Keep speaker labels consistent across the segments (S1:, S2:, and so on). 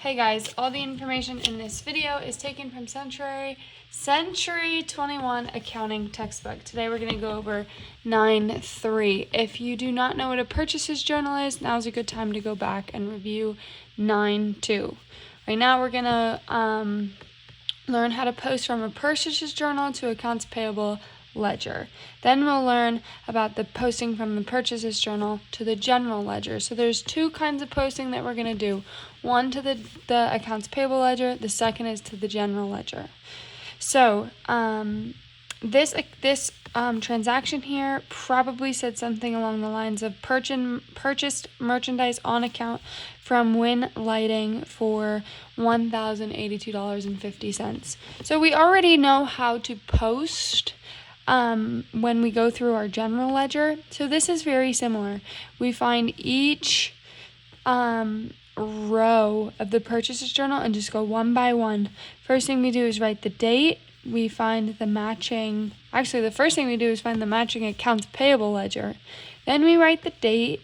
S1: Hey guys, all the information in this video is taken from Century 21 accounting textbook. Today we're going to go over 9.3. If you do not know what a purchases journal is, now's a good time to go back and review 9.2. Right now we're going to learn how to post from a purchases journal to accounts payable ledger. Then we'll learn about the posting from the purchases journal to the general ledger. So there's two kinds of posting that we're going to do. One to the accounts payable ledger, the second is to the general ledger. So this transaction here probably said something along the lines of purchased merchandise on account from Win Lighting for $1,082.50. So we already know how to post when we go through our general ledger. So this is very similar. We find each row of the purchases journal and just go one by one. First thing we do is write the date. We find the matching, actually the first thing we do is find the matching accounts payable ledger. Then we write the date.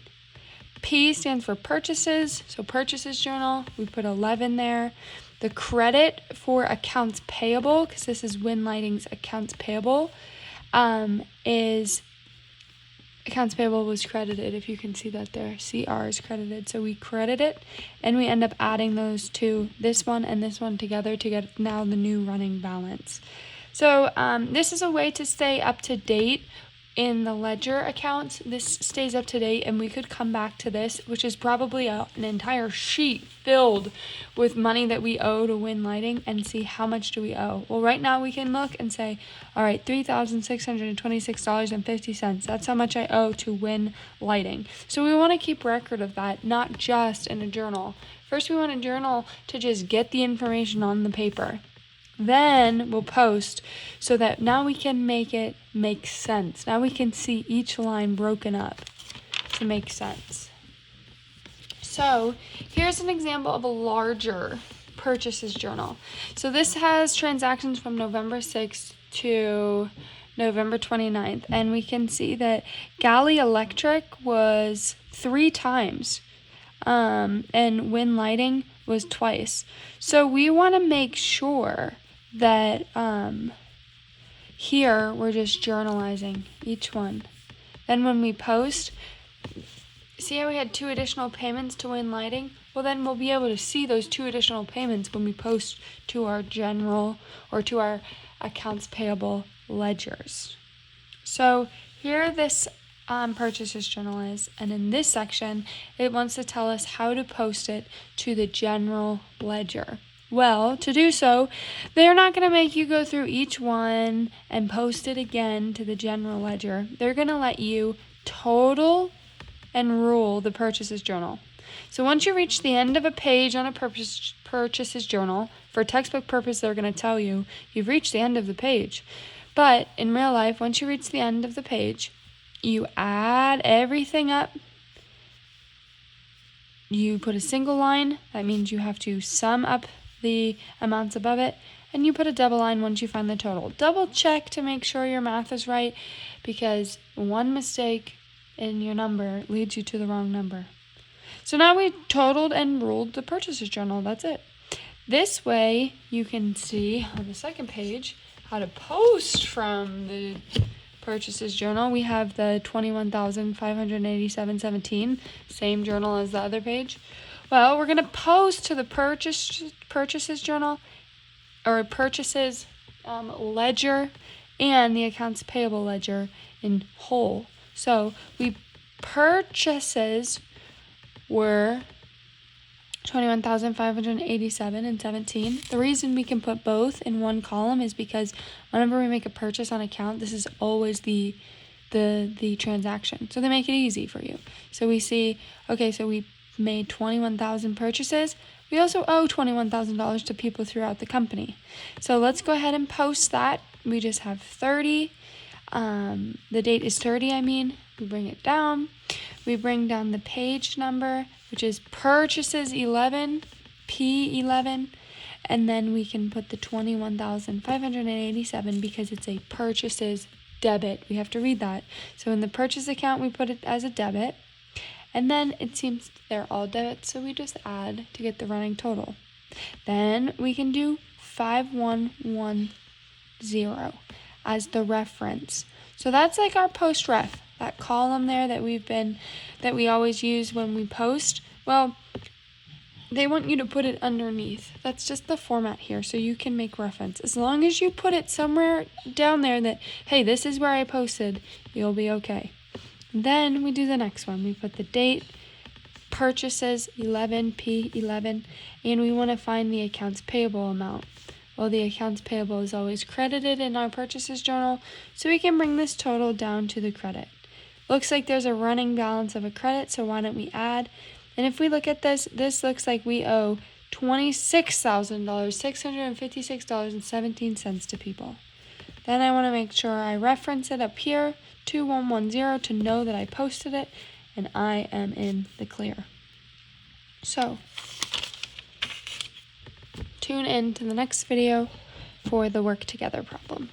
S1: P stands for purchases, so purchases journal, we put 11 there. The credit for accounts payable, because this is Win Lighting's accounts payable, is accounts payable was credited, if you can see that there. CR is credited, so we credit it, and we end up adding those two, this one and this one together to get now the new running balance. So this is a way to stay up to date in the ledger accounts. This stays up to date, and we could come back to this, which is probably an entire sheet filled with money that we owe to Win Lighting, and see how much do we owe. Well, right now we can look and say, all right, $3,626.50. That's how much I owe to Win Lighting. So we want to keep record of that, not just in a journal. First, we want a journal to just get the information on the paper. Then we'll post so that now we can make it make sense. Now we can see each line broken up to make sense. So here's an example of a larger purchases journal. So this has transactions from November 6th to November 29th. And we can see that Galley Electric was 3 times. And Win Lighting was twice. So we want to make sure that here we're just journalizing each one. Then when we post, see how we had 2 additional payments to Win Lighting? Well, then we'll be able to see those 2 additional payments when we post to our general or to our accounts payable ledgers. So here this purchases journal is, and in this section it wants to tell us how to post it to the general ledger. Well, to do so, they're not going to make you go through each one and post it again to the general ledger. They're going to let you total and rule the purchases journal. So once you reach the end of a page on a purchases journal, for textbook purpose, they're going to tell you you've reached the end of the page. But in real life, once you reach the end of the page, you add everything up. You put a single line. That means you have to sum up the amounts above it, and you put a double line once you find the total. Double check to make sure your math is right, because one mistake in your number leads you to the wrong number. So now we totaled and ruled the purchases journal. That's it. This way you can see on the second page how to post from the purchases journal. We have the 21,587.17, same journal as the other page. Well, we're going to post to the purchases journal, or purchases ledger, and the accounts payable ledger in whole. So purchases were 21,587.17. The reason we can put both in one column is because whenever we make a purchase on account, this is always the transaction. So they make it easy for you. So we see, okay, so we made 21,000 purchases. We also owe $21,000 to people throughout the company. So let's go ahead and post that. We just have 30. The date is 30, We bring it down. We bring down the page number, which is purchases 11, P11, and then we can put the 21,587 because it's a purchases debit. We have to read that. So in the purchase account, we put it as a debit. And then it seems they're all debits, so we just add to get the running total. Then we can do 5110 as the reference. So that's like our post ref, that column there that we always use when we post. Well, they want you to put it underneath. That's just the format here, so you can make reference. As long as you put it somewhere down there that, hey, this is where I posted, you'll be okay. Then we do the next one. We put the date, purchases 11P11, and we want to find the accounts payable amount. Well, the accounts payable is always credited in our purchases journal, so we can bring this total down to the credit. Looks like there's a running balance of a credit, so why don't we add? And if we look at this, this looks like we owe $26,000, $656.17 to people. Then I want to make sure I reference it up here, 2110, to know that I posted it, and I am in the clear. So, tune in to the next video for the work together problem.